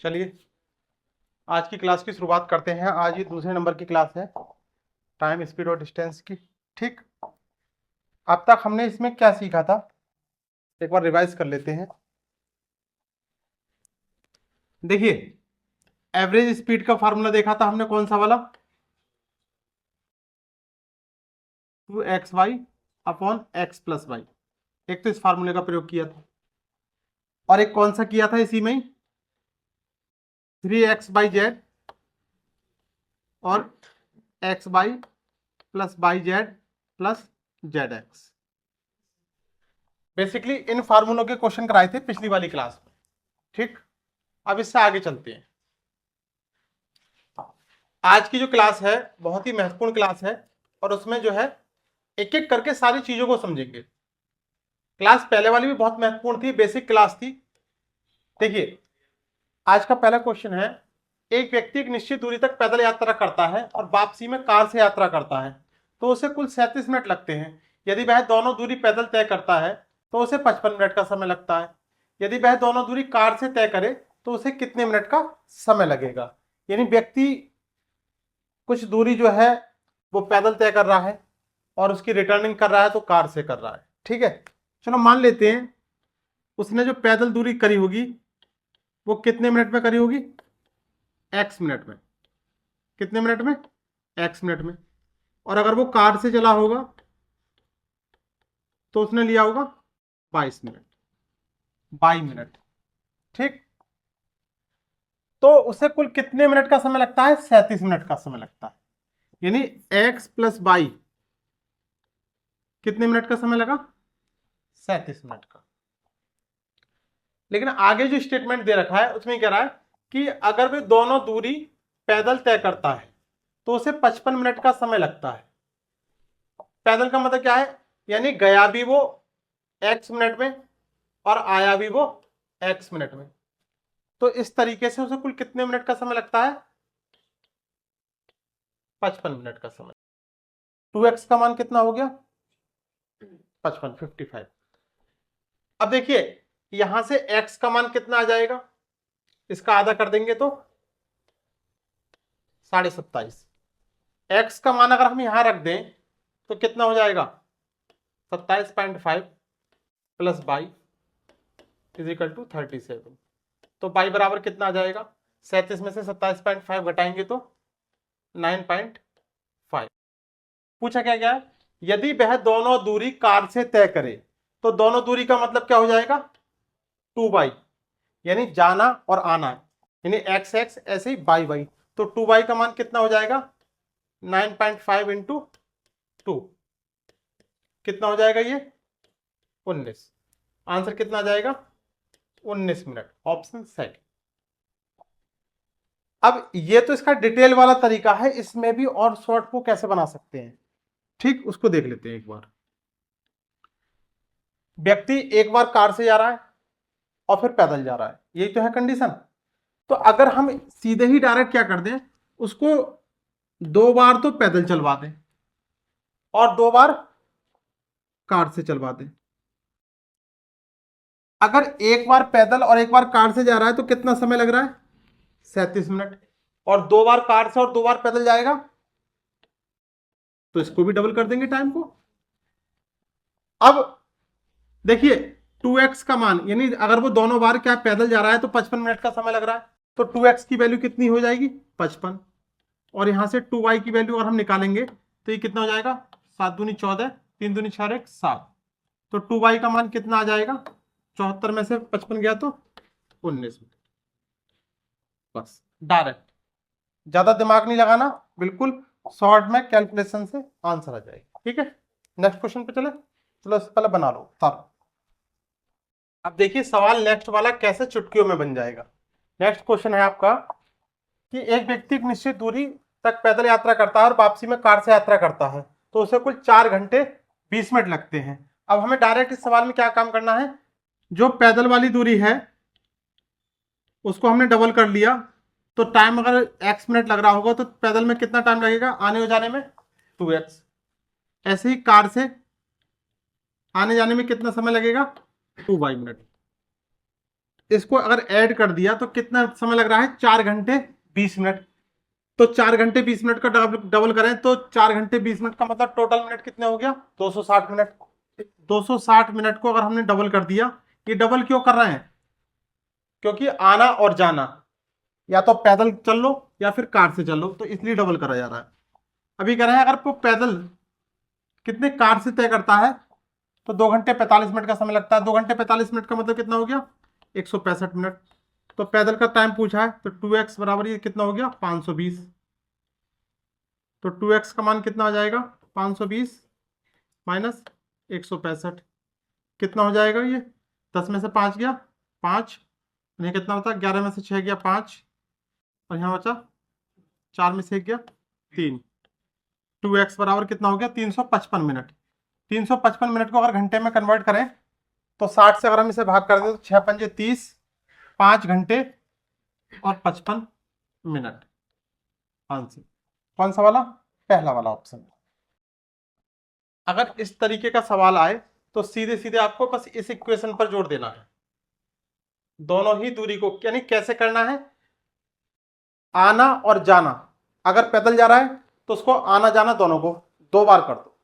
चलिए आज की क्लास की शुरुआत करते हैं। आज ये दूसरे नंबर की क्लास है, टाइम, स्पीड और डिस्टेंस की। ठीक, अब तक हमने इसमें क्या सीखा था, एक बार रिवाइज कर लेते हैं। देखिए, एवरेज स्पीड का फार्मूला देखा था हमने, कौन सा वाला, 2xy upon x plus Y. एक तो इस फार्मूले का प्रयोग किया था, और एक कौन सा किया था इसी में ही, 3x/z और xy plus y/z plus zx। Basically इन फार्मूलों के क्वेश्चन कराए थे पिछली वाली क्लास में। ठीक, अब इससे आगे चलते हैं। आज की जो क्लास है बहुत ही महत्वपूर्ण क्लास है, और उसमें जो है एक एक करके सारी चीजों को समझेंगे। क्लास पहले वाली भी बहुत महत्वपूर्ण थी, बेसिक क्लास थी। देखिए, आज का पहला क्वेश्चन है, एक व्यक्ति एक निश्चित दूरी तक पैदल यात्रा करता है और वापसी में कार से यात्रा करता है, तो उसे कुल 37 मिनट लगते हैं। यदि वह दोनों दूरी पैदल तय करता है तो उसे 55 मिनट का समय लगता है। यदि वह दोनों दूरी कार से तय करे तो उसे कितने मिनट का समय लगेगा। यानी व्यक्ति कुछ दूरी जो है वो पैदल तय कर रहा है और उसकी रिटर्निंग कर रहा है तो कार से कर रहा है। ठीक है, चलो मान लेते हैं उसने जो पैदल दूरी करी होगी वो कितने मिनट में करी होगी, x मिनट में। कितने मिनट में, x मिनट में। और अगर वो कार से चला होगा तो उसने लिया होगा 22 मिनट, 22 मिनट। ठीक, तो उसे कुल कितने मिनट का समय लगता है, 37 मिनट का समय लगता है। यानी x प्लस वाई कितने मिनट का समय लगा, 37 मिनट का। लेकिन आगे जो स्टेटमेंट दे रखा है उसमें कह रहा है कि अगर वे दोनों दूरी पैदल तय करता है तो उसे 55 मिनट का समय लगता है। पैदल का मतलब क्या है, यानी गया भी वो x मिनट में और आया भी वो x मिनट में। तो इस तरीके से उसे कुल कितने मिनट का समय लगता है, 55 मिनट का समय। 2x का मान कितना हो गया, 55, 55। अब देखिए यहां से x का मान कितना आ जाएगा, इसका आधा कर देंगे तो 27.5। x का मान अगर हम यहां रख दें तो कितना हो जाएगा, 27.5 plus by is equal to 37। तो बाई बराबर कितना आ जाएगा, 37 में से 27.5 घटाएंगे तो 9.5। पूछा क्या गया है, यदि वह दोनों दूरी कार से तय करे तो दोनों दूरी का मतलब क्या हो जाएगा, 2y, यानी जाना और आना, यानी x x ऐसे ही y y। तो 2y का मान कितना हो जाएगा, 9.5 इंटू 2 कितना हो जाएगा, ये 19। आंसर कितना आ जाएगा, 19 मिनट, ऑप्शन सेकंड। अब ये तो इसका डिटेल वाला तरीका है, इसमें भी और शॉर्ट को कैसे बना सकते हैं, ठीक उसको देख लेते हैं एक बार। व्यक्ति एक बार कार से जा रहा है और फिर पैदल जा रहा है, यही तो है कंडीशन। तो अगर हम सीधे ही डायरेक्ट क्या कर दें, उसको 2 बार तो पैदल चलवा दें और 2 बार कार से चलवा दें। अगर एक बार पैदल और एक बार कार से जा रहा है तो कितना समय लग रहा है, 37 मिनट। और 2 बार कार से और 2 बार पैदल जाएगा तो इसको भी डबल कर देंगे टाइम को। अब देखिए 2x का मान, यानी अगर वो दोनों बार क्या पैदल जा रहा है तो 55 मिनट का समय लग रहा है, तो 2x की वैल्यू कितनी हो जाएगी, 55। और यहां से 2y की वैल्यू अगर हम निकालेंगे तो ये कितना हो जाएगा, 7 दूनी 14, 3 दूनी 4 1 7। तो 2y का मान कितना आ जाएगा, 74 में से 55 गया तो 19। बस डायरेक्ट, ज्यादा दिमाग नहीं लगाना, बिल्कुल शॉर्ट में कैलकुलेशन से आंसर आ जाएगा। ठीक है, नेक्स्ट क्वेश्चन पे चले। चलो इससे पहले बना लो सर। अब देखिए सवाल नेक्स्ट वाला कैसे चुटकियों में बन जाएगा। नेक्स्ट क्वेश्चन है आपका कि एक व्यक्ति एक निश्चित दूरी तक पैदल यात्रा करता है और वापसी में कार से यात्रा करता है, तो उसे कुल 4 घंटे 20 मिनट लगते हैं। अब हमें डायरेक्ट इस सवाल में क्या काम करना है, जो पैदल वाली दूरी है उसको हमने डबल कर लिया, तो टाइम अगर x मिनट लग रहा होगा तो पैदल में कितना टाइम लगेगा आने और जाने में, 2x। ऐसे ही कार से आने जाने में कितना समय लगेगा, 2y मिनट। इसको अगर ऐड कर दिया तो कितना समय लग रहा है, 4 घंटे 20 मिनट। तो 4 घंटे 20 मिनट का डबल करें तो 4 घंटे 20 मिनट का मतलब टोटल मिनट कितने हो गया, 260 मिनट। 260 मिनट को अगर हमने डबल कर दिया, ये डबल क्यों कर रहे हैं, क्योंकि आना और जाना या तो पैदल चल लो या फिर कार से चल लो, तो इसलिए डबल करा जा रहा है। अभी कह रहे हैं अगर वो पैदल कितने कार से तय करता है तो 2 घंटे 45 मिनट का समय लगता है। 2 घंटे 45 मिनट का मतलब कितना हो गया, 165 मिनट। तो पैदल का टाइम पूछा है तो 2x बराबर ये कितना हो गया, 520। तो 2x का मान कितना हो जाएगा, 520 माइनस 165 कितना हो जाएगा, ये 10 में से 5 गया 5, ये कितना होता है, 11 में से 6 गया 5, और यहाँ बचा 4 में से 1 गया 3। 2x बराबर कितना हो गया, 355 मिनट। 355 मिनट को अगर घंटे में कन्वर्ट करें तो 60 से अगर हम इसे भाग कर दें तो 6 पंजे 30, 5 घंटे और 55 मिनट। आंसर कौन सा वाला, पहला वाला ऑप्शन। अगर इस तरीके का सवाल आए तो सीधे सीधे आपको बस इस इक्वेशन पर जोड़ देना है, दोनों ही दूरी को, यानी कैसे करना है, आना और जाना। अगर पैदल जा रहा है तो उसको आना जाना दोनों को 2 बार कर दो,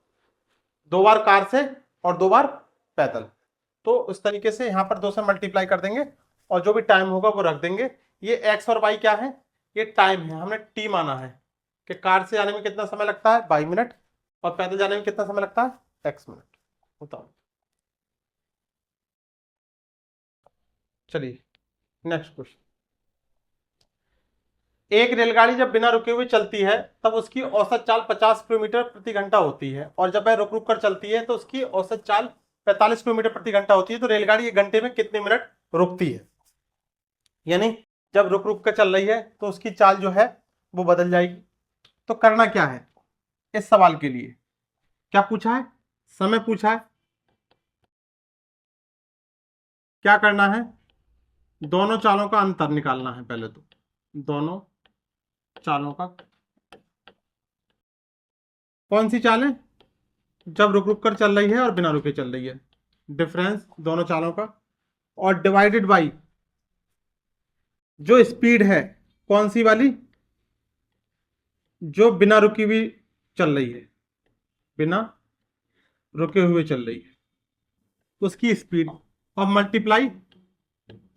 2 बार कार से और 2 बार पैदल। तो उस तरीके से यहां पर 2 से मल्टीप्लाई कर देंगे और जो भी टाइम होगा वो रख देंगे। ये एक्स और वाई क्या है, ये टाइम है, हमने टी माना है कि कार से जाने में कितना समय लगता है 22 मिनट और पैदल जाने में कितना समय लगता है x मिनट। बताओ, चलिए नेक्स्ट क्वेश्चन। एक रेलगाड़ी जब बिना रुके हुए चलती है तब उसकी औसत चाल 50 किलोमीटर प्रति घंटा होती है, और जब वह रुक रुक कर चलती है तो उसकी औसत चाल 45 किलोमीटर प्रति घंटा होती है। तो रेलगाड़ी एक घंटे में कितने मिनट रुकती है, यानी जब रुक रुक कर चल रही है तो उसकी चाल जो है वो बदल जाएगी। तो करना क्या है इस सवाल के लिए, क्या पूछा है, समय पूछा है, क्या करना है, दोनों चालों का अंतर निकालना है। पहले तो दोनों चालों का, कौन सी चालें, जब रुक रुक कर चल रही है और बिना रुके चल रही है, डिफरेंस दोनों चालों का, और डिवाइडेड बाई जो स्पीड है, कौन सी वाली, जो बिना रुकी हुई चल रही है, बिना रुके हुए चल रही है उसकी स्पीड, और मल्टीप्लाई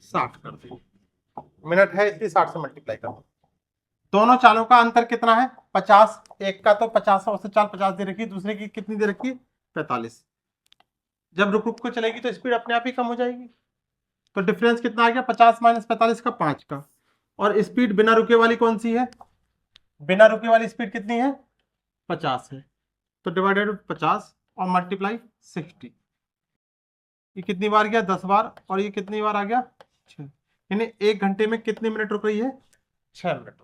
60 कर दो, मिनट है इसलिए 60 से मल्टीप्लाई कर दो। दोनों चालों का अंतर कितना है 50, एक का तो 50 औसत चाल 50 दे रखी, दूसरे की कितनी दे रखी 45। जब रुक रुक को चलेगी तो स्पीड अपने आप ही कम हो जाएगी। तो डिफरेंस कितना आ गया, 50 माइनस 45 का 5 का। और स्पीड बिना रुके वाली कौन सी है, बिना रुके वाली स्पीड कितनी है 50 है। तो डिवाइडेड 50 और मल्टीप्लाई 60, ये कितनी बार गया 10 बार, और ये कितनी बार आ गया 6, यानी 1 घंटे में कितने मिनट रुक रही है 6 मिनट।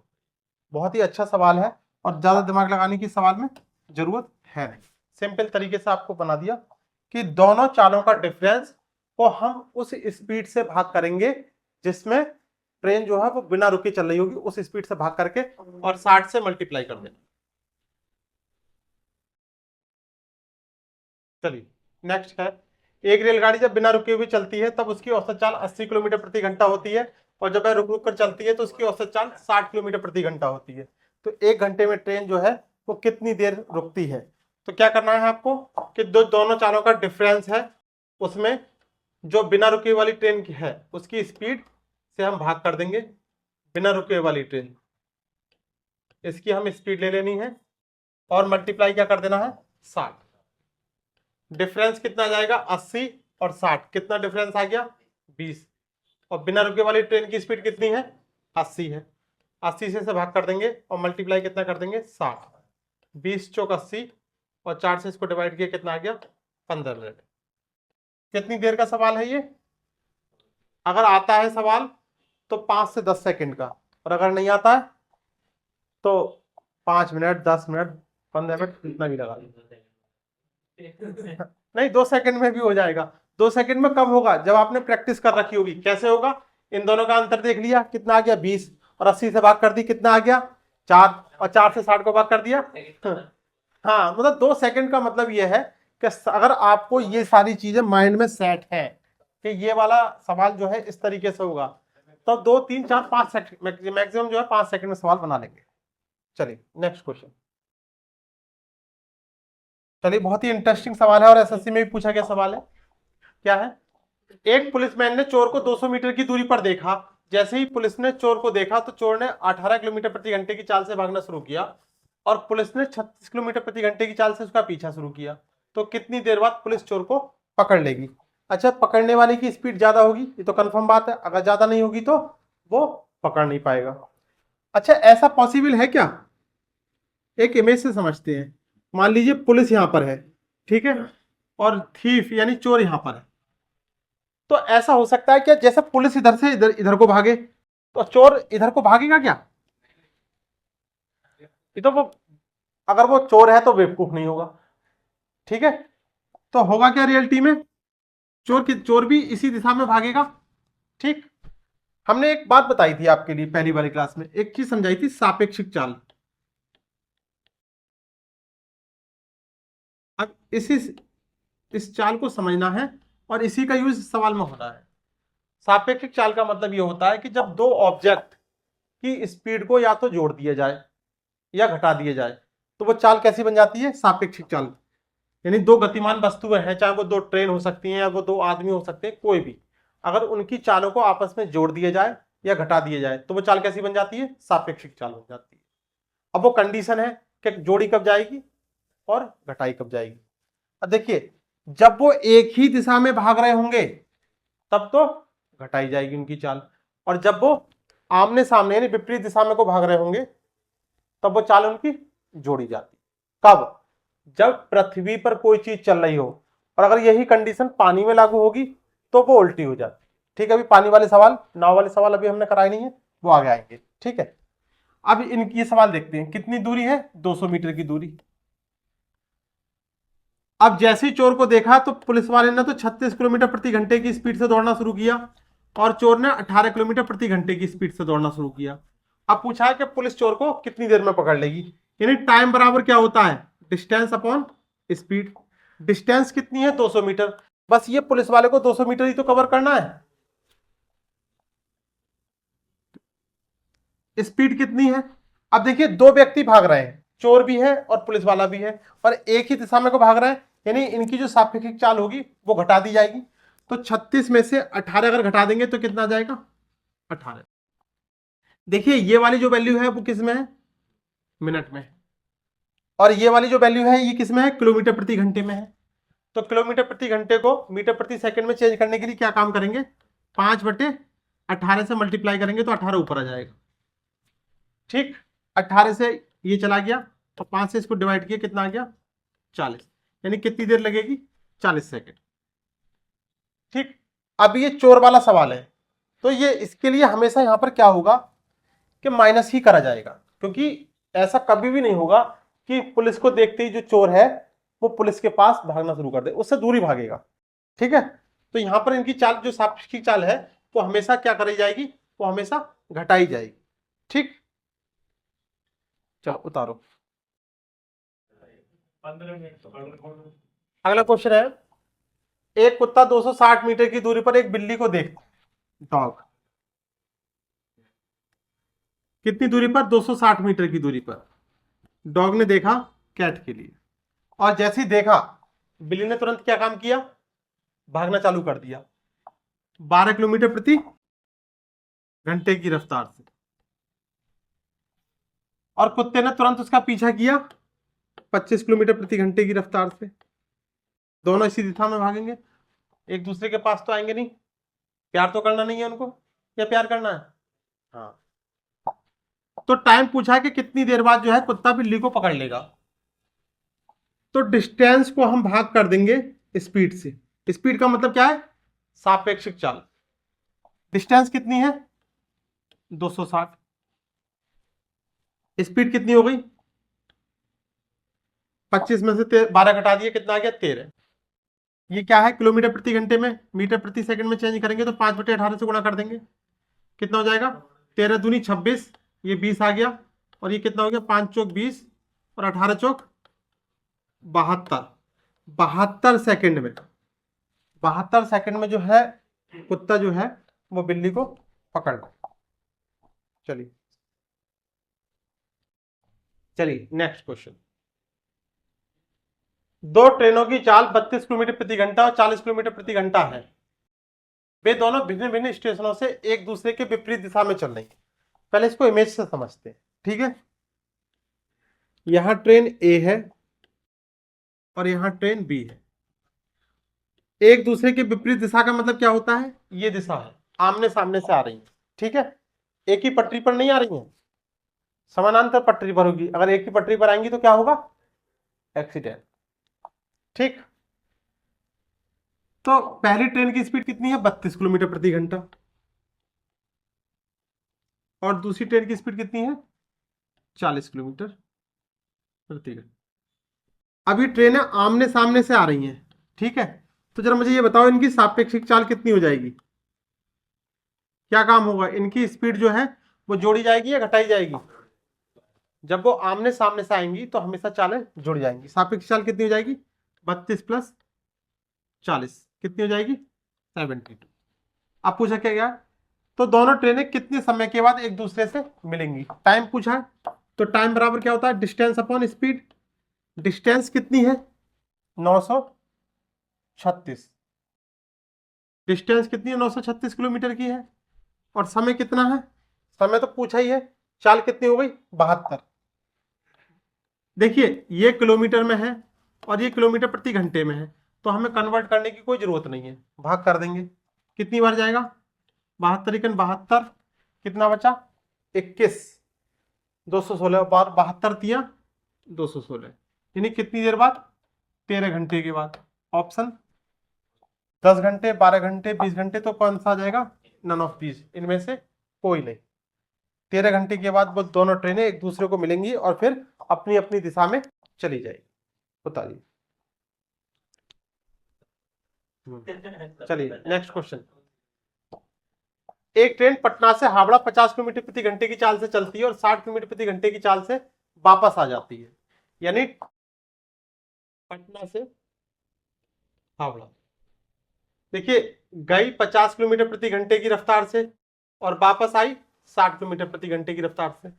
बहुत ही अच्छा सवाल है और ज्यादा दिमाग लगाने की सवाल में जरूरत है नहीं। सिंपल तरीके से आपको बना दिया कि दोनों चालों का डिफरेंस को हम उस स्पीड से भाग करेंगे जिसमें ट्रेन जो है वो बिना रुके चल रही होगी, उस स्पीड से भाग करके और 60 से मल्टीप्लाई कर देना। चलिए नेक्स्ट है, एक रेलगाड़ी जब बिना रुके हुए चलती है तब उसकी औसत चाल 80 किलोमीटर प्रति घंटा होती है, और जब वह रुक रुक कर चलती है तो उसकी औसत चाल 60 किलोमीटर प्रति घंटा होती है। तो 1 घंटे में ट्रेन जो है वो कितनी देर रुकती है। तो क्या करना है आपको कि दोनों चालों का डिफरेंस है, उसमें जो बिना रुके वाली ट्रेन की है उसकी स्पीड से हम भाग कर देंगे, बिना रुके वाली ट्रेन इसकी हम स्पीड ले लेनी है और मल्टीप्लाई क्या कर देना है 60। डिफरेंस कितना जाएगा 80 और 60, कितना डिफरेंस आ गया 20, और बिना रुके वाली ट्रेन की स्पीड कितनी है 80 है, 80 से भाग कर देंगे और मल्टीप्लाई कितना कर देंगे 60, 20 चौक 80 और 4 से इसको डिवाइड किया कितना आ गया 15 मिनट। कितनी देर का सवाल है ये, अगर आता है सवाल तो 5 से 10 सेकंड का, और अगर नहीं आता है तो 5 मिनट 10 मिनट 15 मिनट कितना भी लगा नहीं 2 सेकंड में भी हो जाएगा। 2 सेकंड में कब होगा, जब आपने प्रैक्टिस कर रखी होगी। कैसे होगा, इन दोनों का अंतर देख लिया कितना आ गया 20, और 80 से भाग कर दी कितना आ गया 4, और 4 से 60 को भाग कर दिया। हाँ मतलब 2 सेकंड का मतलब यह है कि अगर आपको ये सारी चीजें माइंड में सेट है कि ये वाला सवाल जो है इस तरीके से होगा, तो 2 3 4 5 सेकंड मैक्सिमम जो है 5 सेकंड में सवाल बना लेंगे। चलिए नेक्स्ट क्वेश्चन। चलिए बहुत ही इंटरेस्टिंग सवाल है और एसएससी में भी पूछा गया सवाल है। क्या है? एक पुलिसमैन ने चोर को 200 मीटर की दूरी पर देखा। जैसे ही पुलिस ने चोर को देखा तो चोर ने 18 किलोमीटर प्रति घंटे की चाल से भागना शुरू किया और पुलिस ने 36 किलोमीटर प्रति घंटे की चाल से उसका पीछा शुरू किया। तो कितनी देर बाद पुलिस चोर को पकड़ लेगी? अच्छा, पकड़ने वाले की स्पीड ज्यादा होगी, ये तो कंफर्म बात है। अगर ज्यादा नहीं होगी तो वो पकड़ नहीं पाएगा। अच्छा, ऐसा पॉसिबल है क्या? एक इमेज से समझते हैं। मान लीजिए पुलिस यहां पर है, ठीक है, और थीफ यानी चोर यहां पर है। तो ऐसा हो सकता है क्या, जैसे पुलिस इधर से इधर इधर को भागे तो चोर इधर को भागेगा क्या? ये तो वो, अगर वो चोर है तो बेवकूफ नहीं होगा, ठीक है। तो होगा क्या रियलिटी में? चोर भी इसी दिशा में भागेगा, ठीक। हमने एक बात बताई थी आपके लिए पहली वाली क्लास में, एक चीज समझाई थी, सापेक्षिक चाल। अब इस चाल को समझना है और इसी का यूज सवाल में होना है। सापेक्षिक चाल का मतलब यह होता है कि जब दो ऑब्जेक्ट की स्पीड को या तो जोड़ दिया जाए या घटा दिया जाए तो वो चाल कैसी बन जाती है? सापेक्षिक चाल। यानी दो गतिमान वस्तुएं हैं, चाहे वो दो ट्रेन हो सकती हैं या वो दो आदमी हो सकते हैं, कोई भी, अगर उनकी चालों को आपस में जोड़ दिया जाए या घटा दिया जाए तो वो चाल कैसी बन जाती है? सापेक्षिक चाल बन जाती है। अब वो कंडीशन है कि जोड़ी कब जाएगी और घटाई कब जाएगी। अब देखिए, जब वो एक ही दिशा में भाग रहे होंगे तब तो घटाई जाएगी उनकी चाल, और जब वो आमने सामने यानी विपरीत दिशा में को भाग रहे होंगे तब वो चाल उनकी जोड़ी जाती। कब? जब पृथ्वी पर कोई चीज चल रही हो, और अगर यही कंडीशन पानी में लागू होगी तो वो उल्टी हो जाती। ठीक है, अभी पानी वाले सवाल, नाव वाले सवाल अभी हमने कराए नहीं है, वो आगे आएंगे, ठीक है। अब इनकी सवाल देखते हैं। कितनी दूरी है? 200 मीटर की दूरी। अब जैसे ही चोर को देखा तो पुलिस वाले ने तो 36 किलोमीटर प्रति घंटे की स्पीड से दौड़ना शुरू किया और चोर ने 18 किलोमीटर प्रति घंटे की स्पीड से दौड़ना शुरू किया। अब पूछा है कि पुलिस चोर को कितनी देर में पकड़ लेगी। यानी टाइम बराबर क्या होता है? Distance upon speed. डिस्टेंस कितनी है? 200 मीटर। बस ये पुलिस वाले को 200 मीटर ही तो कवर करना है। स्पीड कितनी है? अब देखिए, दो व्यक्ति भाग रहे हैं, चोर भी है और पुलिस वाला भी है, और एक ही दिशा में को भाग रहे हैं, यानी इनकी जो सापेक्षिक चाल होगी वो घटा दी जाएगी। तो 36 में से 18 अगर घटा देंगे तो कितना आ जाएगा? 18। देखिए, ये वाली जो वैल्यू है वो किस में है? मिनट में। और ये वाली जो वैल्यू है ये किस में है? किलोमीटर प्रति घंटे में है। तो किलोमीटर प्रति घंटे को मीटर प्रति सेकंड में चेंज करने के लिए क्या काम करेंगे? 5/18 से मल्टीप्लाई करेंगे तो 18 ऊपर आ जाएगा, ठीक। 18 से ये चला गया तो 5 से इसको डिवाइड किया, कितना आ गया? 40। यानी कितनी देर लगेगी? 40 सेकंड, ठीक। अब ये चोर वाला सवाल है तो ये इसके लिए हमेशा यहां पर क्या होगा कि माइनस ही करा जाएगा, क्योंकि ऐसा कभी भी नहीं होगा कि पुलिस को देखते ही जो चोर है वो पुलिस के पास भागना शुरू कर दे, उससे दूरी भागेगा, ठीक है। तो यहां पर इनकी चाल जो सापेक्षिक चाल है वो हमेशा क्या करी जाएगी? वो हमेशा घटाई जाएगी, ठीक। चलो उतारो। अगला क्वेश्चन है, एक कुत्ता 260 मीटर की दूरी पर एक बिल्ली को देखता है, डॉग। कितनी दूरी पर? 260 मीटर की दूरी पर डॉग ने देखा कैट के लिए, और जैसे ही देखा बिल्ली ने तुरंत क्या काम किया? भागना चालू कर दिया 12 किलोमीटर प्रति घंटे की रफ्तार से, और कुत्ते ने तुरंत उसका पीछा किया 25 किलोमीटर प्रति घंटे की रफ्तार से। दोनों इसी दिशा में भागेंगे, एक दूसरे के पास तो आएंगे नहीं। प्यार तो करना नहीं है उनको, या प्यार करना है? हाँ। तो टाइम पूछा है कि कितनी देर बाद जो है कुत्ता बिल्ली को पकड़ लेगा। तो डिस्टेंस को हम भाग कर देंगे स्पीड से। स्पीड का मतलब क्या है? सापेक्षिक चाल। डिस्टेंस कितनी है? 260। स्पीड कितनी हो गई? 25 में से 12 घटा दिए, कितना आ गया? 13। ये क्या है? किलोमीटर प्रति घंटे में, मीटर प्रति सेकंड में चेंज करेंगे तो 5/18 से गुणा कर देंगे, कितना हो जाएगा? 13 दूनी 26, ये 20 आ गया, और ये कितना हो गया? 5 चौक 20 और 18 चौक 72। 72 सेकंड में, 72 सेकंड में जो है कुत्ता जो है वो बिल्ली को पकड़ ले। चलिए चलिए नेक्स्ट क्वेश्चन। दो ट्रेनों की चाल 32 किलोमीटर प्रति घंटा और 40 किलोमीटर प्रति घंटा है। वे दोनों भिन्न भिन्न स्टेशनों से एक दूसरे के विपरीत दिशा में चल रही हैं। पहले इसको इमेज से समझते हैं, ठीक है। यहां ट्रेन ए है और यहां ट्रेन बी है। एक दूसरे के विपरीत दिशा का मतलब क्या होता है, ये दिशा है, आमने सामने से आ रही है, ठीक है। एक ही पटरी पर नहीं आ रही है, समानांतर पटरी पर होगी। अगर एक ही पटरी पर आएंगी तो क्या होगा, एक्सीडेंट, ठीक। तो पहली ट्रेन की स्पीड कितनी है, 32 किलोमीटर प्रति घंटा, और दूसरी ट्रेन की स्पीड कितनी है, 40 किलोमीटर प्रति घंटा। अभी ट्रेनें आमने सामने से आ रही हैं, ठीक है। तो जरा मुझे ये बताओ, इनकी सापेक्षिक चाल कितनी हो जाएगी, क्या काम होगा, इनकी स्पीड जो है वो जोड़ी जाएगी या घटाई जाएगी। जब वो आमने सामने से आएंगी तो हमेशा चालें जुड़ जाएंगी। सापेक्षिक चाल कितनी हो जाएगी, 32 प्लस 40 कितनी हो जाएगी, 72। अब पूछा क्या गया, तो दोनों ट्रेनें कितने समय के बाद एक दूसरे से मिलेंगी। टाइम पूछा है, तो टाइम बराबर क्या होता है, डिस्टेंस अपॉन स्पीड। डिस्टेंस कितनी है, 936। डिस्टेंस कितनी है, 936 किलोमीटर की है। और समय कितना है, समय तो पूछा ही है। चाल कितनी हो गई, 72। देखिए ये किलोमीटर में है और ये किलोमीटर प्रति घंटे में है, तो हमें कन्वर्ट करने की कोई जरूरत नहीं है, भाग कर देंगे। कितनी बार जाएगा, 72 72, कितना बचा, 21, 216 बार 72 तिया 216, यानी कितनी देर बाद, 13 घंटे के बाद। ऑप्शन 10 घंटे, 12 घंटे, 20 घंटे, तो कौन सा आ जाएगा, नन ऑफ दीज, इनमें से कोई नहीं। 13 घंटे के बाद वो दोनों ट्रेनें एक दूसरे को मिलेंगी और फिर अपनी अपनी दिशा में चली जाएगी। बताइए, चलिए नेक्स्ट क्वेश्चन। एक ट्रेन पटना से हावड़ा 50 किलोमीटर प्रति घंटे की चाल से चलती है और 60 किलोमीटर प्रति घंटे की चाल से वापस आ जाती है। यानी पटना से हावड़ा, देखिए गई 50 किलोमीटर प्रति घंटे की रफ्तार से और वापस आई 60 किलोमीटर प्रति घंटे की रफ्तार से।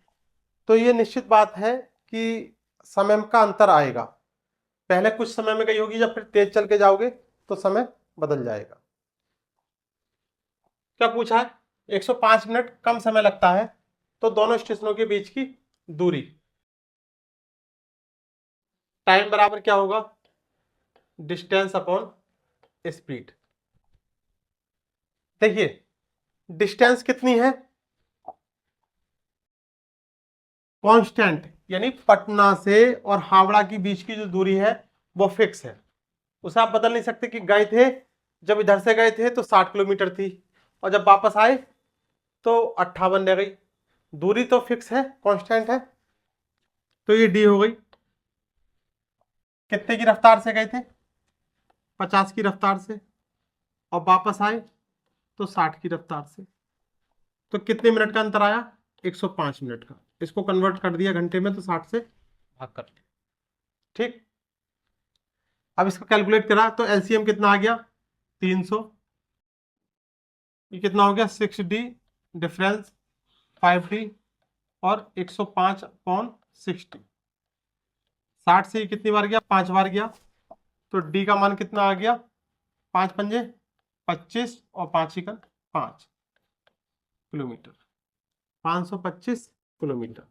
तो ये निश्चित बात है कि समय का अंतर आएगा। पहले कुछ समय में गई होगी, जब फिर तेज चल के जाओगे तो समय बदल जाएगा। क्या पूछा है, 105 मिनट कम समय लगता है तो दोनों स्टेशनों के बीच की दूरी। टाइम बराबर क्या होगा, डिस्टेंस अपॉन स्पीड। देखिए डिस्टेंस कितनी है, कांस्टेंट, यानी पटना से और हावड़ा के बीच की जो दूरी है वो फिक्स है, उसे आप बदल नहीं सकते। कि गए थे, जब इधर से गए थे तो 60 किलोमीटर थी और जब वापस आए तो 58 रह गई। दूरी तो फिक्स है, कांस्टेंट है। तो ये डी हो गई। कितने की रफ्तार से गए थे, 50 की रफ्तार से, और वापस आए तो 60 की रफ्तार से। तो कितने मिनट का अंतर आया, 105 मिनट का। इसको कन्वर्ट कर दिया घंटे में तो 60 से भाग कर दिया, ठीक। अब इसको कैलकुलेट करा तो एलसीएम कितना आ गया, 300। ये कितना हो गया, 6D, डिफरेंस 5D, और 105/60। 60 से ये कितनी बार गया, 5 बार गया। तो डी का मान कितना आ गया, 5 पंजे 25 और 5 एकड़ 5 किलोमीटर, 525 किलोमीटर।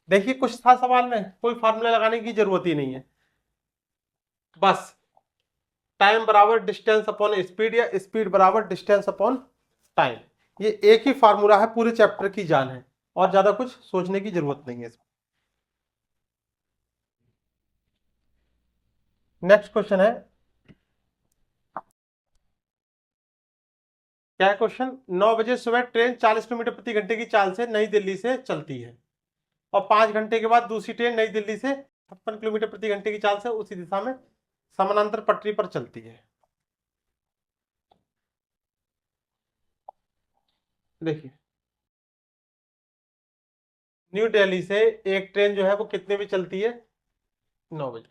देखिए कुछ था सवाल में, कोई फार्मूला लगाने की जरूरत ही नहीं है, बस टाइम बराबर डिस्टेंस अपॉन स्पीड या स्पीड बराबर डिस्टेंस अपॉन टाइम। ये एक ही फार्मूला है, पूरे चैप्टर की जान है, और ज्यादा कुछ सोचने की जरूरत नहीं है। नेक्स्ट क्वेश्चन है, क्या है क्वेश्चन, 9 बजे सुबह ट्रेन 40 किलोमीटर प्रति घंटे की चाल से नई दिल्ली से चलती है और 5 घंटे के बाद दूसरी ट्रेन नई दिल्ली से 56 किलोमीटर प्रति घंटे की चाल से उसी दिशा में समानांतर पटरी पर चलती है। देखिए न्यू दिल्ली से एक ट्रेन जो है वो कितने बजे चलती है, 9 बजे।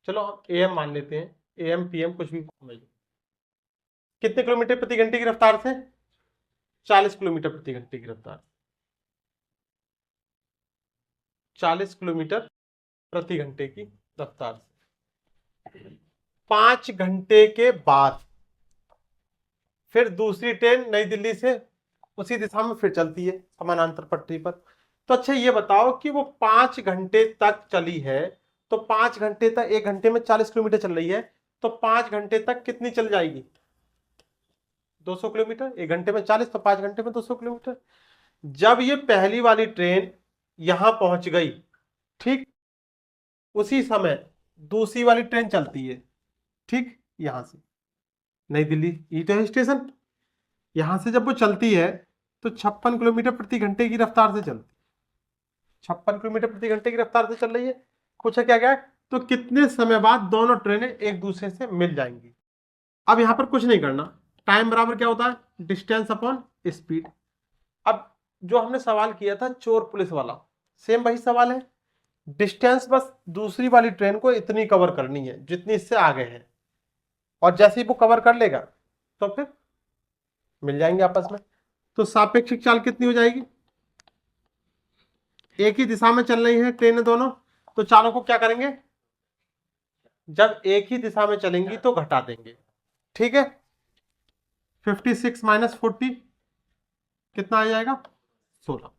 चलो हम एएम मान लेते हैं, एएम पीएम कुछ भी समझ लो। कितने किलोमीटर प्रति घंटे की रफ्तार से? 40 किलोमीटर प्रति घंटे की रफ्तार, 40 किलोमीटर प्रति घंटे की रफ्तार से। 5 घंटे के बाद फिर दूसरी ट्रेन नई दिल्ली से उसी दिशा में फिर चलती है समानांतर पटरी पर। तो अच्छा ये बताओ कि वो 5 घंटे तक चली है, तो 5 घंटे तक, 1 घंटे में 40 किलोमीटर चल रही है, तो 5 घंटे तक कितनी चल जाएगी? 200 किलोमीटर। 1 घंटे में 40, तो 5 घंटे में 200 किलोमीटर। जब ये पहली वाली ट्रेन यहां पहुंच गई, ठीक उसी समय दूसरी वाली ट्रेन चलती है, ठीक यहां से नई दिल्ली, ये तो है स्टेशन। यहां से जब वो चलती है तो 56 किलोमीटर प्रति घंटे की रफ्तार से चलती, 56 किलोमीटर प्रति घंटे की रफ्तार से चल रही है। पूछा क्या गया, तो कितने समय बाद दोनों ट्रेनें एक दूसरे से मिल जाएंगी। अब यहां पर कुछ नहीं करना, टाइम बराबर क्या होता है? Distance upon speed. अब जो हमने सवाल किया था चोर पुलिस वाला, सेम वही सवाल है। डिस्टेंस बस दूसरी वाली ट्रेन को इतनी कवर करनी है जितनी इससे आगे है, और जैसे ही वो कवर कर लेगा तो फिर मिल जाएंगे आपस में। तो सापेक्षिक चाल कितनी हो जाएगी? एक ही दिशा में चल रही है ट्रेनें दोनों, तो चालों को क्या करेंगे? जब एक ही दिशा में चलेंगी तो घटा देंगे, ठीक है। 56 माइनस 40 कितना आ जाएगा? 16।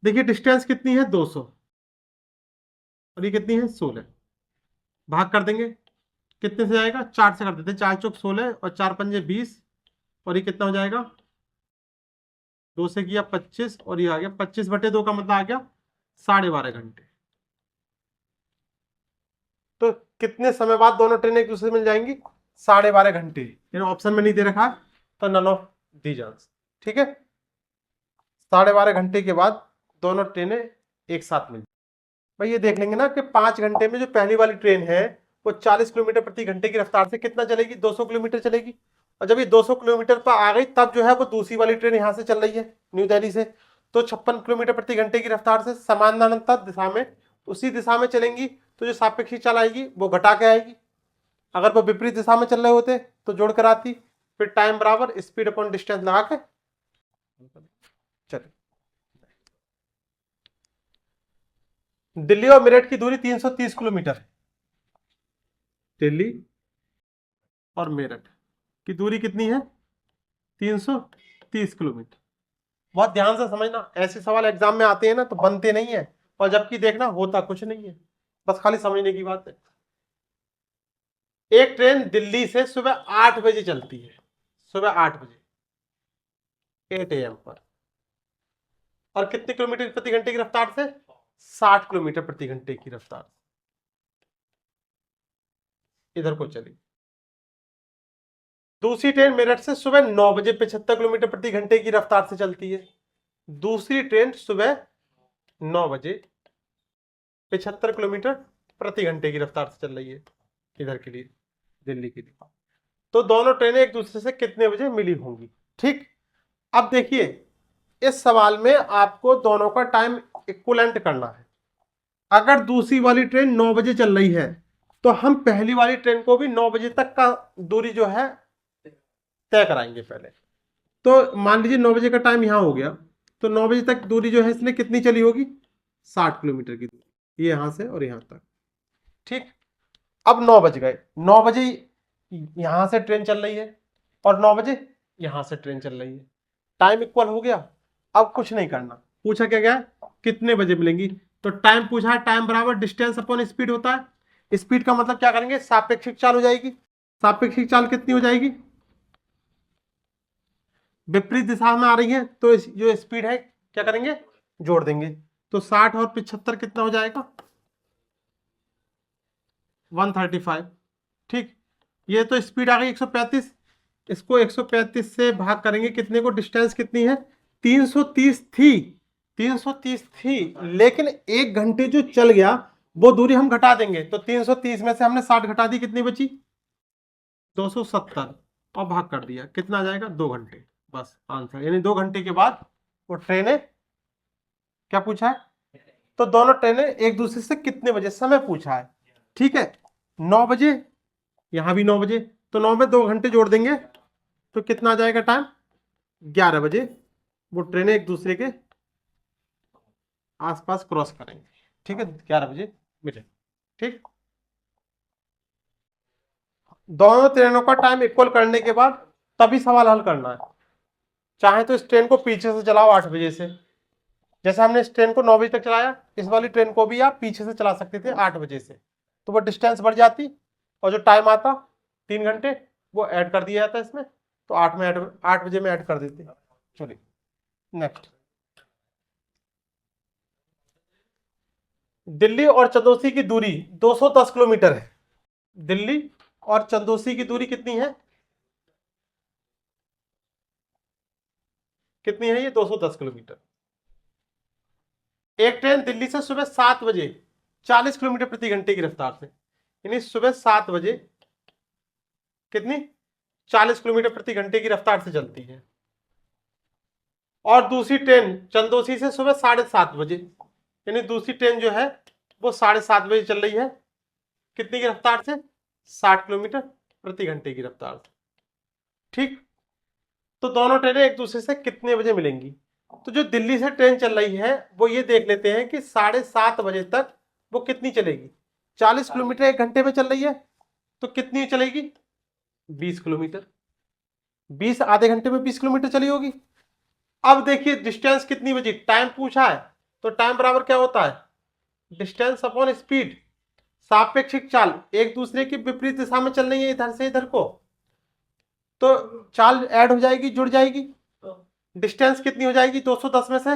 देखिए डिस्टेंस कितनी है? 200, और ये कितनी है? 16। भाग कर देंगे, कितने से जाएगा? 4 से कर देते हैं, 4 चौक 16 और 4 पंजे 20, और ये कितना हो जाएगा? 2 से किया 25, और ये आ गया 25/2 का मतलब आ गया 12.5 घंटे। तो कितने समय बाद दोनों ट्रेनें एक दूसरे से मिल जाएंगी? 12.5 घंटे। ऑप्शन में नहीं दे रखा है तो नन ऑफ दीज आंसर, ठीक है। 12.5 घंटे के बाद दोनों ट्रेनें एक साथ मिल, भाई ये देख लेंगे ना कि 5 घंटे में जो पहली वाली ट्रेन है वो 40 किलोमीटर प्रति घंटे की रफ्तार से कितना चलेगी? 200 किलोमीटर चलेगी। और जब ये 200 किलोमीटर पर आ गई तब जो है वो दूसरी वाली ट्रेन यहां से चल रही है न्यू दिल्ली से, तो 56 किलोमीटर प्रति घंटे की रफ्तार से समानांतर दिशा में उसी दिशा में चलेंगी, तो जो सापेक्षिक चाल आएगी वो घटा के आएगी। अगर वो विपरीत दिशा में चल रहे होते तो जोड़ कर आती। फिर टाइम बराबर स्पीड अपॉन डिस्टेंस लगा के चले। दिल्ली और मेरठ की दूरी 330 किलोमीटर है। दिल्ली और मेरठ की दूरी कितनी है? 330 किलोमीटर। बहुत ध्यान से समझना, ऐसे सवाल एग्जाम में आते हैं ना तो बनते नहीं है, और जबकि देखना होता कुछ नहीं है, बस खाली समझने की बात है। एक ट्रेन दिल्ली से सुबह 8 बजे चलती है, सुबह 8 बजे 8 AM पर, और कितने किलोमीटर प्रति घंटे की रफ्तार से? 60 किलोमीटर प्रति घंटे की रफ्तार इधर को चली। दूसरी ट्रेन मेरठ से सुबह 9 बजे 75 किलोमीटर प्रति घंटे की रफ्तार से चलती है। दूसरी ट्रेन सुबह 9 बजे 75 किलोमीटर प्रति घंटे की रफ्तार से चल रही है इधर के लिए, दिल्ली के लिए। तो दोनों ट्रेनें एक दूसरे से कितने बजे मिली होंगी, ठीक। अब देखिए इस सवाल में आपको दोनों का टाइम इक्वलेंट करना है। अगर दूसरी वाली ट्रेन 9 बजे चल रही है तो हम पहली वाली ट्रेन को भी 9 बजे तक का दूरी जो है तय कराएंगे पहले। तो मान लीजिए 9 बजे का टाइम यहां हो गया, तो 9 बजे तक दूरी जो है इसने कितनी चली होगी? 60 किलोमीटर की दूरी, ये यहां से और यहां तक, ठीक। अब 9 बज गए, 9 बजे यहां से ट्रेन चल रही है और 9 बजे यहां से ट्रेन चल रही है, टाइम इक्वल हो गया। अब कुछ नहीं करना, पूछा क्या गया? कितने बजे मिलेंगी? तो टाइम पूछा है, टाइम बराबर डिस्टेंस अपॉन स्पीड होता है। स्पीड का मतलब क्या करेंगे? सापेक्षिक चाल हो जाएगी। सापेक्षिक चाल कितनी हो जाएगी? विपरीत दिशा में आ रही है तो जो स्पीड है क्या करेंगे? जोड़ देंगे। तो 60 और 75 कितना हो जाएगा? 135, ठीक। ये तो स्पीड आ गई 135, इसको 135 से भाग करेंगे, कितने को? डिस्टेंस कितनी है? 330 थी, 330 थी, लेकिन 1 घंटे जो चल गया वो दूरी हम घटा देंगे। तो 330 में से हमने 60 घटा दी, कितनी बची? 270, और भाग कर दिया, कितना आ जाएगा? 2 घंटे, बस आंसर। यानी 2 घंटे के बाद वो ट्रेनें, क्या पूछा है? तो दोनों ट्रेनें एक दूसरे से कितने बजे समय पूछा है, ठीक है। 9 बजे, यहां भी 9 बजे, तो 9 में 2 घंटे जोड़ देंगे तो कितना आ जाएगा टाइम? 11 बजे वो ट्रेनें एक दूसरे के आसपास क्रॉस करेंगे। ठीक है, 11 बजे मिले। ठीक, दोनों ट्रेनों का टाइम इक्वल करने के बाद तभी सवाल हल करना है। चाहे तो इस ट्रेन को पीछे से चलाओ 8 बजे से, जैसे हमने इस ट्रेन को 9 बजे तक चलाया, इस वाली ट्रेन को भी आप पीछे से चला सकते थे 8 बजे से, तो वो डिस्टेंस बढ़ जाती और जो टाइम आता 3 घंटे वो ऐड कर दिया जाता इसमें, तो 8 बजे में ऐड कर देते। चलिए नेक्स्ट, दिल्ली और चंदौसी की दूरी 210 किलोमीटर है। दिल्ली और चंदौसी की दूरी कितनी है? कितनी है ये? 210 किलोमीटर। एक ट्रेन दिल्ली से सुबह 7 बजे 40 किलोमीटर प्रति घंटे की रफ्तार से, यानी सुबह 7 बजे कितनी? 40 किलोमीटर प्रति घंटे की रफ्तार से चलती है। और दूसरी ट्रेन चंदौसी से सुबह 7:30 बजे, यानी दूसरी ट्रेन जो है वो 7:30 बजे चल रही है, कितनी की रफ्तार से? 60 किलोमीटर प्रति घंटे की रफ्तार से। ठीक, तो दोनों ट्रेनें एक दूसरे से कितने बजे मिलेंगी? तो जो दिल्ली से ट्रेन चल रही है वो ये देख लेते हैं कि 7:30 बजे तक वो कितनी चलेगी। 40 किलोमीटर एक घंटे में चल रही है, तो कितनी चलेगी? 20 किलोमीटर। 20 आधे घंटे में 20 किलोमीटर चली होगी। अब देखिए डिस्टेंस कितनी बची, टाइम पूछा है, तो टाइम बराबर क्या होता है? डिस्टेंस अपॉन स्पीड, सापेक्षिक चाल, एक दूसरे की विपरीत दिशा में चल रही है इधर से इधर को, तो चाल ऐड हो जाएगी, जुड़ जाएगी। डिस्टेंस कितनी हो जाएगी? 210 में से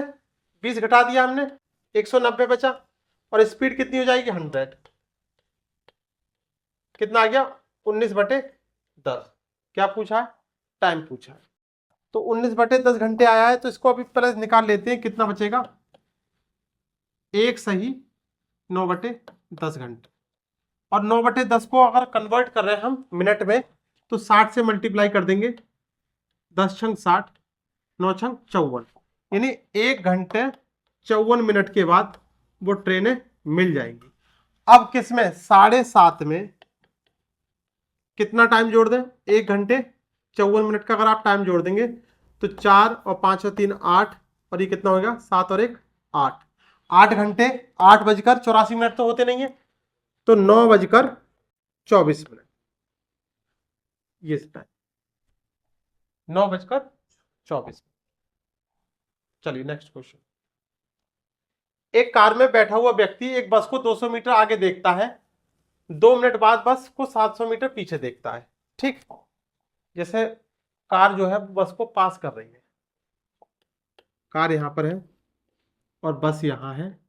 20 घटा दिया हमने, 190 बचा, और स्पीड कितनी हो जाएगी? 100। कितना आ गया? 19/10। क्या पूछा है? टाइम पूछा है। तो 19/10 घंटे आया है, तो इसको अभी पहले निकाल लेते हैं, कितना बचेगा? एक सही 9/10 घंटे। और 9/10 को अगर कन्वर्ट कर रहे हैं हम मिनट में, तो 60 से मल्टीप्लाई कर देंगे, 10 छंग 60, 9 छंग 54, यानी 1 घंटे 54 मिनट के बाद वो ट्रेनें मिल जाएंगी। अब किसमें? 7:30 में कितना टाइम जोड़ दें? 1 घंटे 54 मिनट का अगर आप टाइम जोड़ देंगे तो 4 और 5 और 3 8, और ये कितना हो गया? 7 और 1 8। 8 घंटे 8:84 तो होते नहीं है, तो 9:24। ये टाइम 9:24। चलिए नेक्स्ट क्वेश्चन। एक कार में बैठा हुआ व्यक्ति एक बस को 200 मीटर आगे देखता है, 2 मिनट बाद बस को 700 मीटर पीछे देखता है। ठीक, जैसे कार जो है बस को पास कर रही है, कार यहां पर है और बस यहां है,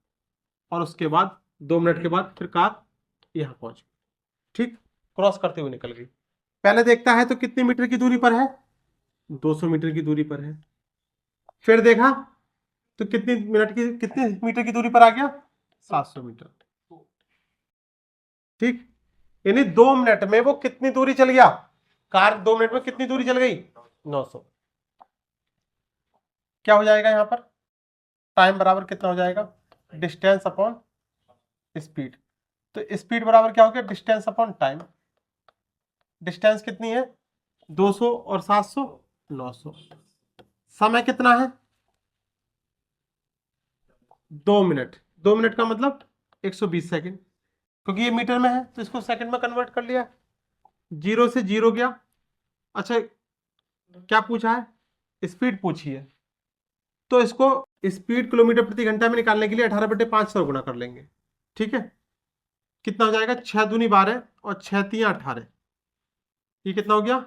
और उसके बाद 2 मिनट के बाद फिर कार यहां पहुंच गई। ठीक, क्रॉस करते हुए निकल गई। पहले देखता है तो कितनी मीटर की दूरी पर है? 200 मीटर की दूरी पर है। फिर देखा तो कितनी मीटर की दूरी पर आ गया? 700 मीटर। ठीक, यानी 2 मिनट में वो कितनी दूरी चल गया? कार 2 मिनट में कितनी दूरी चल गई? 900। क्या हो जाएगा यहां पर? टाइम बराबर कितना हो जाएगा? Distance upon speed. तो स्पीड बराबर क्या हो गया? Distance upon time. डिस्टेंस कितनी है? 200 और 700 900। समय कितना है? 2 मिनट। 2 मिनट का मतलब 120 सेकंड, क्योंकि ये मीटर में है तो इसको सेकंड में कन्वर्ट कर लिया। 0 से 0 गया। अच्छा, क्या पूछा है? स्पीड पूछी है, तो इसको स्पीड किलोमीटर प्रति घंटा में निकालने के लिए 18/500 गुना कर लेंगे। ठीक है, कितना हो जाएगा? 6 दूनी 12 और 6 3 18। ये कितना हो गया?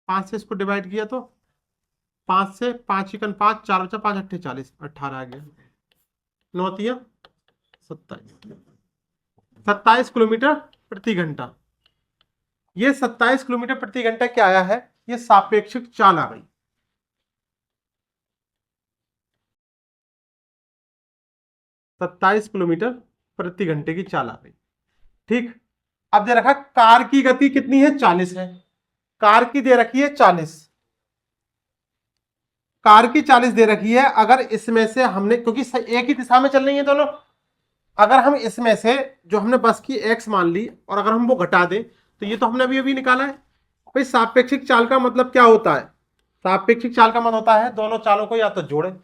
5 से इसको डिवाइड किया तो 5 से 5 चिकन 5, 4 बचा 5 8 40, 18 आ गया। 9 3 27 किलोमीटर प्रति घंटा। ये 27 किलोमीटर प्रति घंटा क्या आया है? ये सापेक्षिक चाल आ गई। सत्ताईस किलोमीटर प्रति घंटे की चाल आ गई। ठीक, अब दे रखा कार की गति कितनी है? 40 है। कार की दे रखी है 40, कार की 40 दे रखी है। अगर इसमें से हमने, क्योंकि एक ही दिशा में चल रही है दोनों, अगर हम इसमें से जो हमने बस की x मान ली और अगर हम वो घटा दें, तो ये तो हमने अभी अभी निकाला है, भाई सापेक्षिक चाल का मतलब क्या होता है? सापेक्षिक चाल का मतलब होता है दोनों चालों को या तो जोड़ें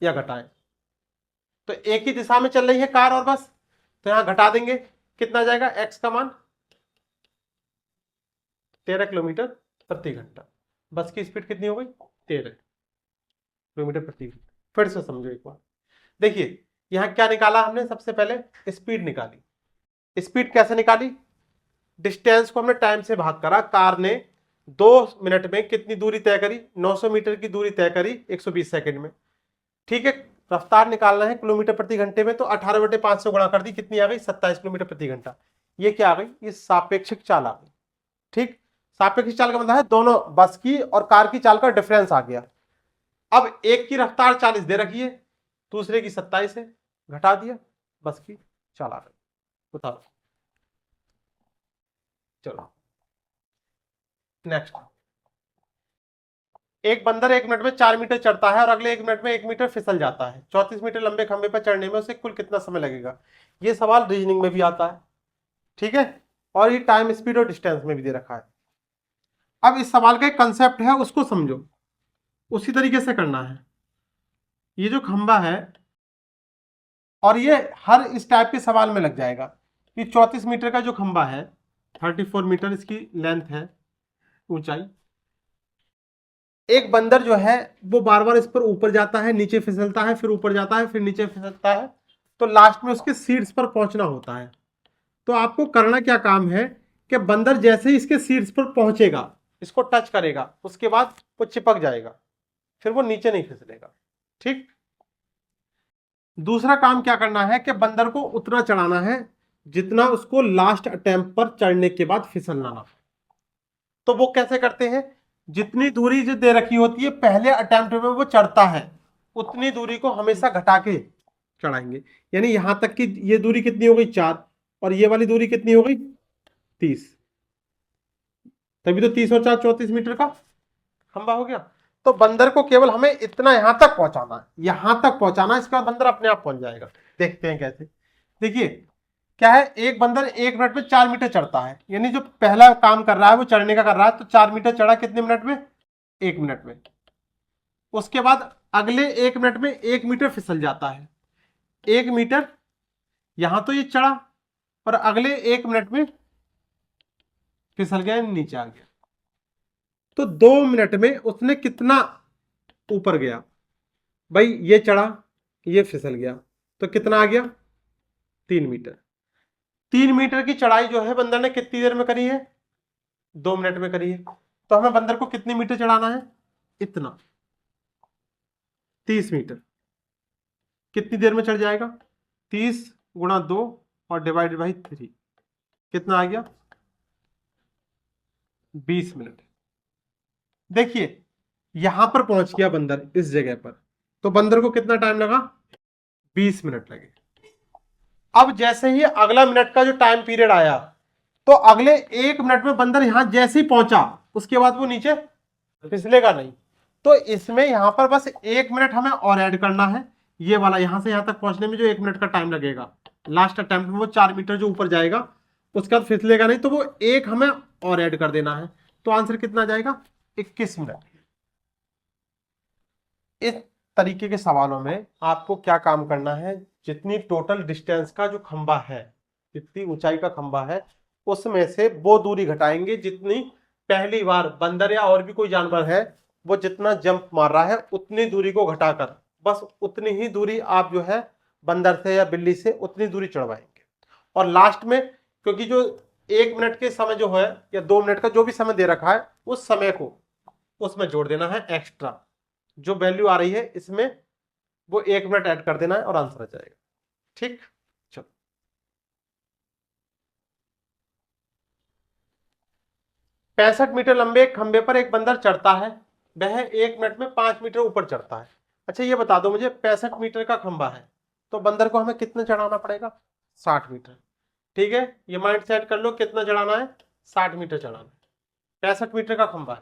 या घटाएं। तो एक ही दिशा में चल रही है कार और बस, तो यहां घटा देंगे, कितना जाएगा? एक्स का मान 13 किलोमीटर प्रति घंटा। बस की स्पीड कितनी हो गई? 13 किलोमीटर प्रति घंटा। फिर से समझो एक बार, देखिए यहां क्या निकाला हमने? सबसे पहले स्पीड निकाली। स्पीड कैसे निकाली? डिस्टेंस को हमने टाइम से भाग करा। कार ने 2 मिनट में कितनी दूरी तय करी? 900 मीटर की दूरी तय करी 120 सेकंड में। ठीक है, रफ्तार निकालना है किलोमीटर प्रति घंटे में, तो 18/5 से गुणा कर दी, कितनी आ गई? 27 किलोमीटर प्रति घंटा। ये क्या आ गई? ये सापेक्षिक चाल आ गई। ठीक, सापेक्षिक चाल का मतलब है दोनों बस की और कार की चाल का डिफरेंस आ गया। अब एक की रफ्तार 40 दे रखी है, दूसरे की 27 है, घटा दिया, बस की चाल आ गई। बताओ, चलो नेक्स्ट। एक बंदर 1 मिनट में 4 मीटर चढ़ता है और अगले 1 मिनट में 1 मीटर फिसल जाता है। 34 मीटर लंबे खंबे पर चढ़ने में उसे कुल कितना समय लगेगा? ये सवाल रीजनिंग में भी आता है, ठीक है, और ये टाइम, स्पीड और डिस्टेंस में भी दे रखा है। अब इस सवाल का एक कंसेप्ट है, उसको समझो, उसी तरीके से करना है। ये जो खंबा है, और ये हर इस टाइप के सवाल में लग जाएगा कि 34 मीटर का जो खंबा है, 34 मीटर इसकी लेंथ है, ऊंचाई। एक बंदर जो है वो बार बार इस पर ऊपर जाता है, नीचे फिसलता है, फिर ऊपर जाता है, फिर नीचे फिसलता है, तो लास्ट में उसके सीट्स पर पहुंचना होता है। तो आपको करना क्या काम है कि बंदर जैसे ही इसके सीट्स पर पहुंचेगा, इसको टच करेगा, उसके बाद वो चिपक जाएगा, फिर वो नीचे नहीं फिसलेगा। ठीक, दूसरा काम क्या करना है कि बंदर को उतना चढ़ाना है जितना उसको लास्ट अटेम्प्ट पर चढ़ने के बाद फिसलना ना। तो वो कैसे करते हैं? जितनी दूरी जो दे रखी होती है पहले अटेम्प्ट में वो चढ़ता है, उतनी दूरी को हमेशा घटा के चढ़ाएंगे। यानी यहां तक की ये दूरी कितनी हो गई? 4, और ये वाली दूरी कितनी हो गई? 30। तभी तो 30 और 4 34 मीटर का खंबा हो गया। तो बंदर को केवल हमें इतना यहां तक पहुंचाना है, यहां तक पहुंचाना है, इसके बाद बंदर अपने आप पहुंच जाएगा। देखते हैं कैसे। देखिए क्या है, एक बंदर 1 मिनट में 4 मीटर चढ़ता है, यानी जो पहला काम कर रहा है वो चढ़ने का कर रहा है, तो 4 मीटर चढ़ा कितने मिनट में? 1 मिनट में। उसके बाद अगले 1 मिनट में 1 मीटर फिसल जाता है, 1 मीटर यहां तो ये चढ़ा, और अगले 1 मिनट में फिसल गया, नीचे आ गया। तो 2 मिनट में उसने कितना ऊपर गया? भाई ये चढ़ा, ये फिसल गया, तो कितना आ गया? 3 मीटर। 3 मीटर की चढ़ाई जो है बंदर ने कितनी देर में करी है? 2 मिनट में करी है। तो हमें बंदर को कितने मीटर चढ़ाना है? इतना, 30 मीटर। कितनी देर में चढ़ जाएगा? 30 गुणा 2 और डिवाइडेड बाई 3, कितना आ गया? 20 मिनट। देखिए यहां पर पहुंच गया बंदर इस जगह पर, तो बंदर को कितना टाइम लगा? 20 मिनट लगे। अब जैसे ही अगला मिनट का जो टाइम पीरियड आया, तो अगले 1 मिनट में बंदर यहां जैसे ही पहुंचा, उसके बाद वो नीचे फिसलेगा नहीं। तो इसमें यहां पर बस 1 मिनट हमें और ऐड करना है, ये वाला यहां से यहां तक पहुंचने में जो 1 मिनट का टाइम लगेगा, लास्ट अटेम्प्ट में वो 4 मीटर जो ऊपर जाएगा, उसके बाद फिसलेगा नहीं, तो वो एक हमें और ऐड कर देना है। तो आंसर कितना जाएगा? 21 मिनट। इस तरीके के सवालों में आपको क्या काम करना है, जितनी टोटल डिस्टेंस का जो खंबा है, जितनी ऊंचाई का खंबा है, उसमें से वो दूरी घटाएंगे जितनी पहली बार बंदर या और भी कोई जानवर है वो जितना जंप मार रहा है, उतनी दूरी को घटाकर बस उतनी ही दूरी आप जो है बंदर से या बिल्ली से उतनी दूरी चढ़वाएंगे। और लास्ट में, क्योंकि जो 1 मिनट के समय जो है या 2 मिनट का जो भी समय दे रखा है, उस समय को उसमें जोड़ देना है एक्स्ट्रा, जो वैल्यू आ रही है इसमें वो 1 मिनट ऐड कर देना है और आंसर आ जाएगा। ठीक, चलो 65 मीटर लंबे एक खंबे पर एक बंदर चढ़ता है, वह 1 मिनट में 5 मीटर ऊपर चढ़ता है। अच्छा ये बता दो मुझे, 65 मीटर का खंबा है तो बंदर को हमें कितना चढ़ाना पड़ेगा? 60 मीटर। ठीक है, ये माइंड सेट कर लो, कितना चढ़ाना है? 60 मीटर चढ़ाना है। 65 मीटर का खंबा है,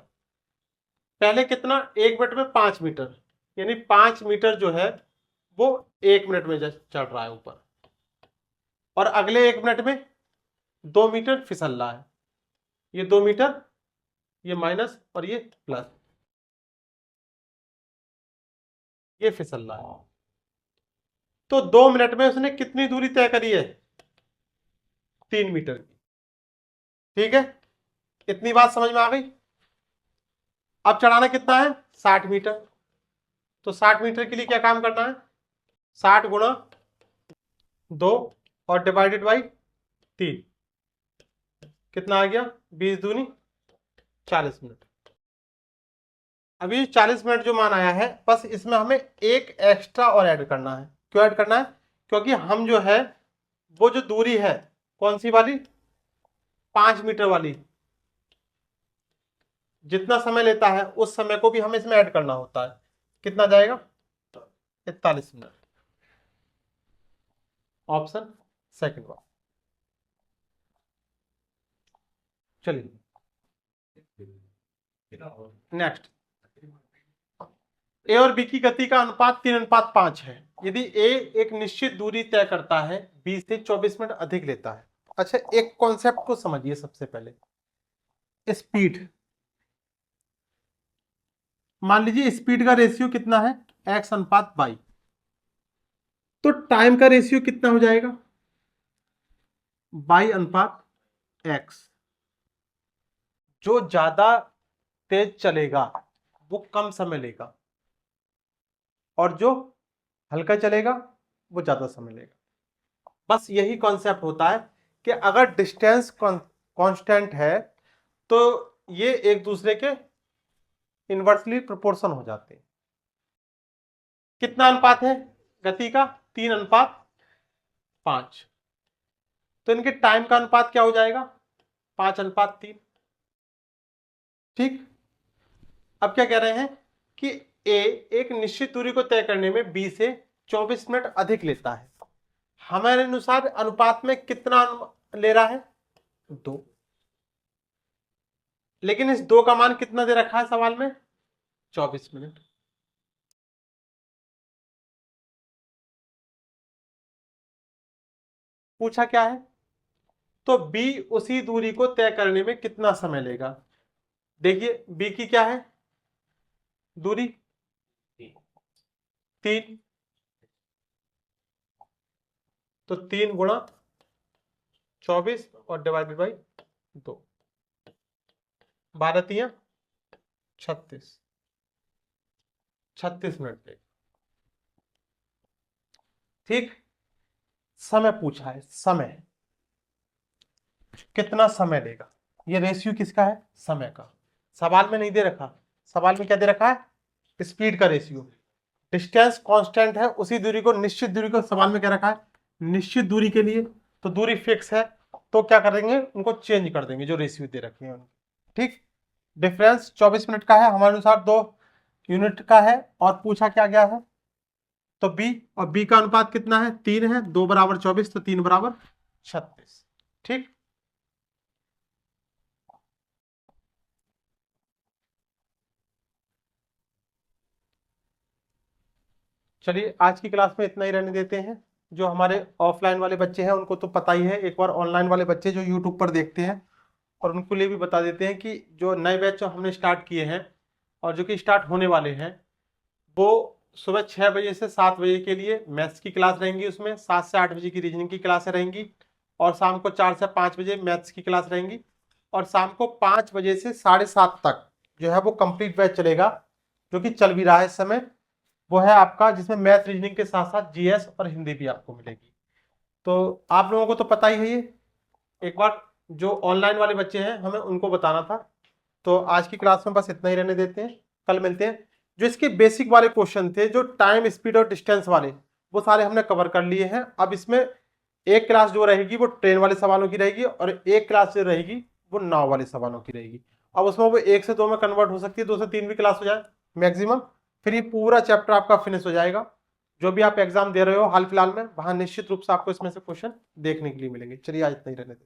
पहले कितना? 1 मिनट में 5 मीटर, यानी 5 मीटर जो है वो 1 मिनट में चढ़ रहा है ऊपर, और अगले 1 मिनट में 2 मीटर फिसल रहा है, ये 2 मीटर ये माइनस और ये प्लस, ये फिसल रहा है। तो 2 मिनट में उसने कितनी दूरी तय करी है? 3 मीटर की। ठीक है, इतनी बात समझ में आ गई। अब चढ़ाना कितना है? 60 मीटर। तो 60 मीटर के लिए क्या काम करना है? 60 गुणा 2 और डिवाइडेड बाई 3, कितना आ गया? 20 दूनी 40 मिनट। अभी 40 मिनट जो मान आया है, बस इसमें हमें एक एक्स्ट्रा और ऐड करना है। क्यों ऐड करना है? क्योंकि हम जो है वो जो दूरी है, कौन सी वाली? 5 मीटर वाली, जितना समय लेता है उस समय को भी हमें इसमें ऐड करना होता है। कितना जाएगा? 41 मिनट। ऑप्शन सेकंड वाला। चलिए नेक्स्ट, ए और बी की गति का अनुपात 3:5 है। यदि ए एक निश्चित दूरी तय करता है, बी से 24 मिनट अधिक लेता है। अच्छा, एक कॉन्सेप्ट को समझिए सबसे पहले, स्पीड। मान लीजिए स्पीड का रेशियो कितना है? x/y। तो टाइम का रेशियो कितना हो जाएगा? y/x। जो ज्यादा तेज चलेगा वो कम समय लेगा, और जो हल्का चलेगा वो ज्यादा समय लेगा। बस यही कॉन्सेप्ट होता है कि अगर डिस्टेंस कांस्टेंट है तो ये एक दूसरे के इनवर्सली प्रोपोर्शन हो जाते हैं। कितना अनुपात है गति का? 3:5। तो इनके टाइम का अनुपात क्या हो जाएगा? 5:3। ठीक। अब क्या कह रहे हैं कि ए एक निश्चित दूरी को तय करने में बी से 24 मिनट अधिक लेता है। हमारे अनुसार अनुपात में कितना ले रहा है? 2। लेकिन इस 2 का मान कितना दे रखा है सवाल में? 24 मिनट। पूछा क्या है? तो बी उसी दूरी को तय करने में कितना समय लेगा? देखिए बी की क्या है दूरी? 3। तो 3 गुणा 24 और डिवाइडेड बाई 2, 12×3 36। 36 मिनट लेगा। ठीक। समय पूछा है, समय कितना समय लेगा? ये रेशियो किसका है? समय का। सवाल में नहीं दे रखा। सवाल में क्या दे रखा है? स्पीड का रेशियो। डिस्टेंस कांस्टेंट है, उसी दूरी को, निश्चित दूरी को सवाल में क्या रखा है? निश्चित दूरी के लिए तो दूरी फिक्स है, तो क्या करेंगे? उनको चेंज कर देंगे जो रेशियो दे रखे हैं। ठीक। डिफरेंस 24 मिनट का है, हमारे अनुसार 2 यूनिट का है। और पूछा क्या गया है? तो बी, और बी का अनुपात कितना है? 3 है। 2 बराबर 24, तो 3 बराबर 36। ठीक। चलिए आज की क्लास में इतना ही रहने देते हैं। जो हमारे ऑफलाइन वाले बच्चे हैं उनको तो पता ही है, एक बार ऑनलाइन वाले बच्चे जो यूट्यूब पर देखते हैं, और उनको लिए भी बता देते हैं कि जो नए बैच जो हमने स्टार्ट किए हैं और जो कि स्टार्ट होने वाले हैं, वो सुबह 6 बजे से 7 बजे के लिए मैथ्स की क्लास रहेंगी। उसमें 7 से 8 बजे की रीजनिंग की क्लासें रहेंगी, और शाम को 4 से 5 बजे मैथ्स की क्लास रहेंगी, और शाम को 5 बजे से 7:30 तक जो है वो कंप्लीट बैच चलेगा, जो कि चल भी रहा है इस समय। वो है आपका, जिसमें मैथ रीजनिंग के साथ साथ जीएस और हिंदी भी आपको मिलेगी। तो आप लोगों को तो पता ही है ये, एक बार जो ऑनलाइन वाले बच्चे हैं हमें उनको बताना था। तो आज की क्लास में बस इतना ही रहने देते हैं, कल मिलते हैं। जो इसके बेसिक वाले क्वेश्चन थे, जो टाइम, स्पीड और डिस्टेंस वाले, वो सारे हमने कवर कर लिए हैं। अब इसमें एक क्लास जो रहेगी वो ट्रेन वाले सवालों की रहेगी, और एक क्लास जो रहेगी वो नाव वाले सवालों की रहेगी। अब उसमें वो 1 से 2 में कन्वर्ट हो सकती है, 2 से 3 भी क्लास हो जाए मैक्सिमम। फिर ये पूरा चैप्टर आपका फिनिश हो जाएगा। जो भी आप एग्जाम दे रहे हो हाल फिलहाल में, वहां निश्चित रूप से आपको इसमें से क्वेश्चन देखने के लिए मिलेंगे। चलिए आज इतना ही रहने दें।